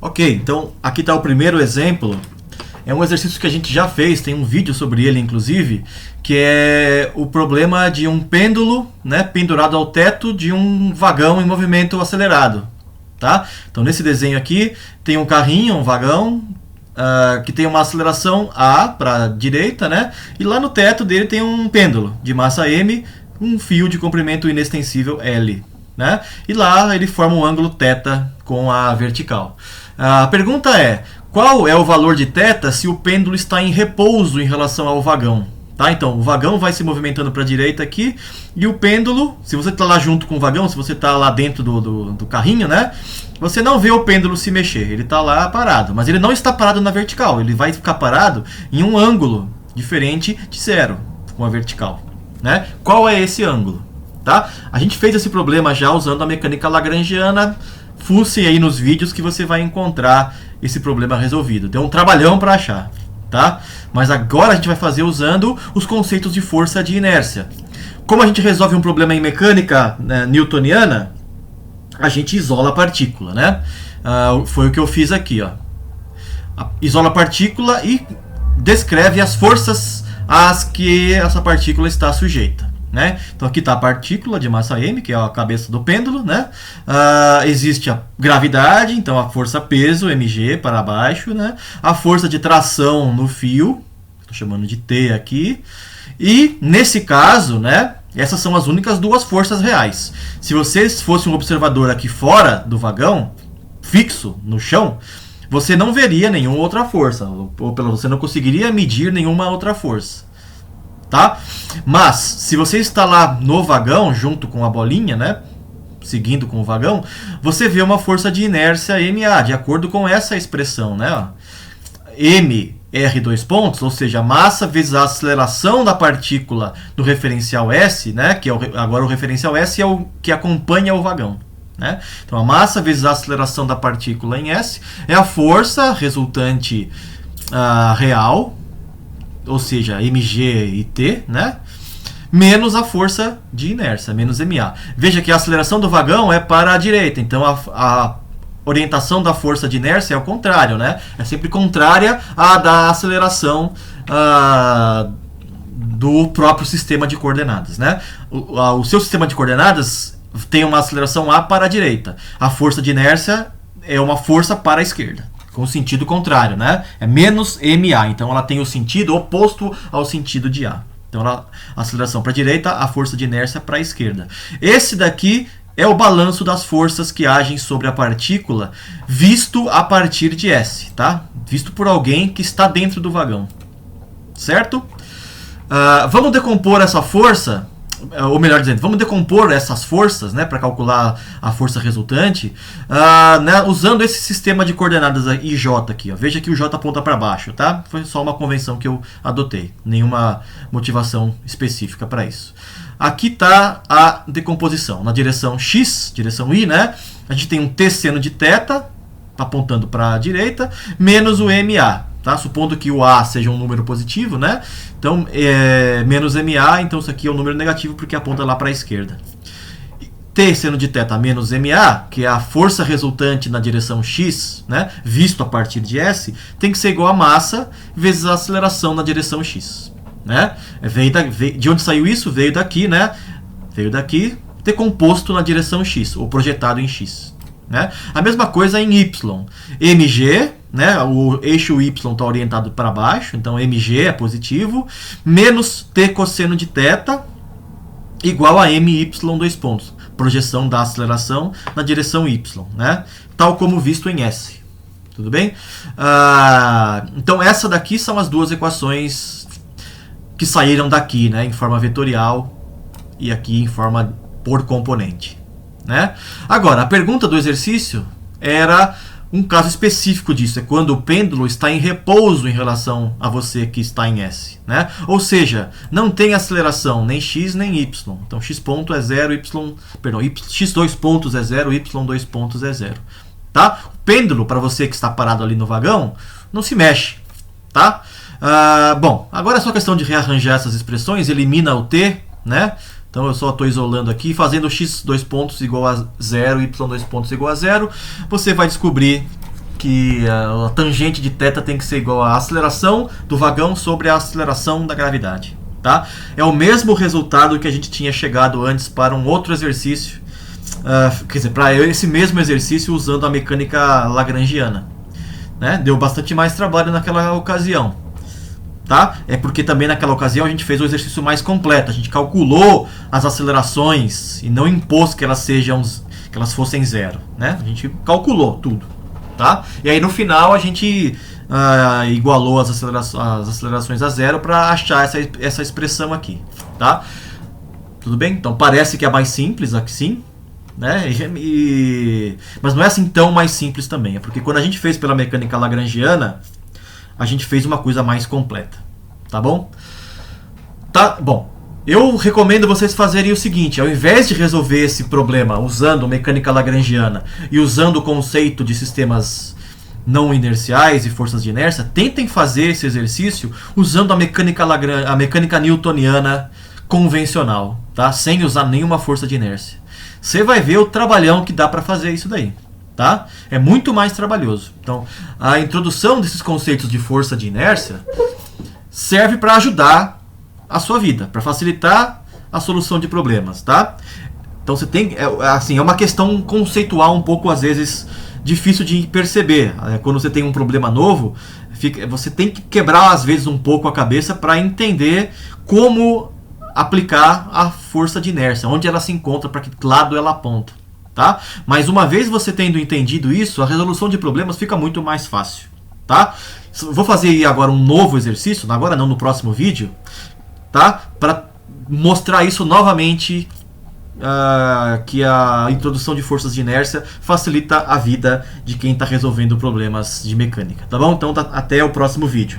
Ok, então aqui está o primeiro exemplo. É um exercício que a gente já fez, tem um vídeo sobre ele inclusive, que é o problema de um pêndulo, né, pendurado ao teto de um vagão em movimento acelerado. Tá? Então nesse desenho aqui tem um carrinho, um vagão, que tem uma aceleração A para a direita, né? E lá no teto dele tem um pêndulo de massa M, um fio de comprimento inextensível L. Né? E lá ele forma um ângulo θ com a vertical. A pergunta é, qual é o valor de θ se o pêndulo está em repouso em relação ao vagão? Tá? Então o vagão vai se movimentando para a direita aqui, e o pêndulo, se você está lá junto com o vagão, se você está lá dentro do carrinho, né? Você não vê o pêndulo se mexer, ele está lá parado, mas ele não está parado na vertical, ele vai ficar parado em um ângulo diferente de zero com a vertical. Né? Qual é esse ângulo? Tá? A gente fez esse problema já usando a mecânica lagrangiana. Fuce aí nos vídeos que você vai encontrar esse problema resolvido. Deu um trabalhão para achar, tá? Mas agora a gente vai fazer usando os conceitos de força de inércia. Como a gente resolve um problema em mecânica, né, newtoniana, a gente isola a partícula, né? Foi o que eu fiz aqui, ó. Isola a partícula e descreve as forças às que essa partícula está sujeita. Né? Então aqui está a partícula de massa M, que é a cabeça do pêndulo, né? Existe a gravidade, então a força peso, mg, para baixo, né? A força de tração no fio, estou chamando de T aqui, e nesse caso, né, essas são as únicas duas forças reais. Se você fosse um observador aqui fora do vagão, fixo no chão, você não veria nenhuma outra força, ou você não conseguiria medir nenhuma outra força. Tá? Mas, se você está lá no vagão, junto com a bolinha, né, seguindo com o vagão, você vê uma força de inércia MA, de acordo com essa expressão, né? M, R, dois pontos, ou seja, a massa vezes a aceleração da partícula no referencial S, né, que é agora o referencial S é o que acompanha o vagão. Né? Então, a massa vezes a aceleração da partícula em S é a força resultante real, ou seja, mg e t, né? Menos a força de inércia, menos ma. Veja que a aceleração do vagão é para a direita, então a orientação da força de inércia é o contrário, né? É sempre contrária à da aceleração do próprio sistema de coordenadas, né? O seu sistema de coordenadas tem uma aceleração A para a direita. A força de inércia é uma força para a esquerda, com o sentido contrário, né? É menos ma, então ela tem o sentido oposto ao sentido de A. Então a aceleração para a direita, a força de inércia para a esquerda. Esse daqui é o balanço das forças que agem sobre a partícula, visto a partir de S, tá? Visto por alguém que está dentro do vagão, certo? Vamos decompor essa força, ou melhor dizendo, vamos decompor essas forças, né, para calcular a força resultante, né, usando esse sistema de coordenadas IJ aqui. Ó. Veja que o J aponta para baixo, tá? Foi só uma convenção que eu adotei, nenhuma motivação específica para isso. Aqui está a decomposição. Na direção X, direção I, né, a gente tem um T seno de θ, apontando para a direita, menos o MA. Tá? Supondo que o A seja um número positivo, né? Então, menos MA, então isso aqui é um número negativo porque aponta lá para a esquerda. T seno de θ menos MA, que é a força resultante na direção X, né? Visto a partir de S, tem que ser igual a massa vezes a aceleração na direção X. Né? De onde saiu isso? Veio daqui, né? Veio daqui, decomposto na direção X, ou projetado em X. Né? A mesma coisa em Y. Mg, né? O eixo Y está orientado para baixo, então mg é positivo, menos t cosseno de θ igual a my, dois pontos. Projeção da aceleração na direção y, né? Tal como visto em S. Tudo bem? Então, essa daqui são as duas equações que saíram daqui, né? Em forma vetorial e aqui em forma por componente. Né? Agora, a pergunta do exercício era um caso específico disso, é quando o pêndulo está em repouso em relação a você que está em S. Né? Ou seja, não tem aceleração nem x nem y. Então x ponto é 0, x dois pontos é 0, y dois pontos é 0. Tá? O pêndulo, para você que está parado ali no vagão, não se mexe. Tá? Bom, agora é só questão de rearranjar essas expressões, elimina o t, né? Então eu só estou isolando aqui, fazendo x dois pontos igual a 0, y dois pontos igual a 0, você vai descobrir que a tangente de θ tem que ser igual à aceleração do vagão sobre a aceleração da gravidade. Tá? É o mesmo resultado que a gente tinha chegado antes para um outro exercício, quer dizer, para esse mesmo exercício usando a mecânica lagrangiana. Né? Deu bastante mais trabalho naquela ocasião. Tá? É porque também naquela ocasião a gente fez o exercício mais completo. A gente calculou as acelerações e não impôs que elas fossem zero. Né? A gente calculou tudo. Tá? E aí no final a gente igualou as acelerações a zero para achar essa expressão aqui. Tá? Tudo bem? Então parece que é mais simples aqui sim. Né? Mas não é assim tão mais simples também. É porque quando a gente fez pela mecânica lagrangiana, a gente fez uma coisa mais completa. Tá bom? Tá bom. Eu recomendo vocês fazerem o seguinte: ao invés de resolver esse problema usando mecânica lagrangiana e usando o conceito de sistemas não inerciais e forças de inércia, tentem fazer esse exercício usando a mecânica newtoniana convencional, tá? Sem usar nenhuma força de inércia. Você vai ver o trabalhão que dá para fazer isso daí. Tá? É muito mais trabalhoso. Então, a introdução desses conceitos de força de inércia serve para ajudar a sua vida, para facilitar a solução de problemas, tá? Então você tem, assim, é uma questão conceitual um pouco às vezes difícil de perceber. Quando você tem um problema novo, você tem que quebrar às vezes um pouco a cabeça para entender como aplicar a força de inércia, onde ela se encontra, para que lado ela aponta. Tá? Mas uma vez você tendo entendido isso, a resolução de problemas fica muito mais fácil. Tá? Vou fazer agora um novo exercício, agora não, no próximo vídeo, tá? Para mostrar isso novamente, que a introdução de forças de inércia facilita a vida de quem está resolvendo problemas de mecânica. Tá bom? Então até o próximo vídeo.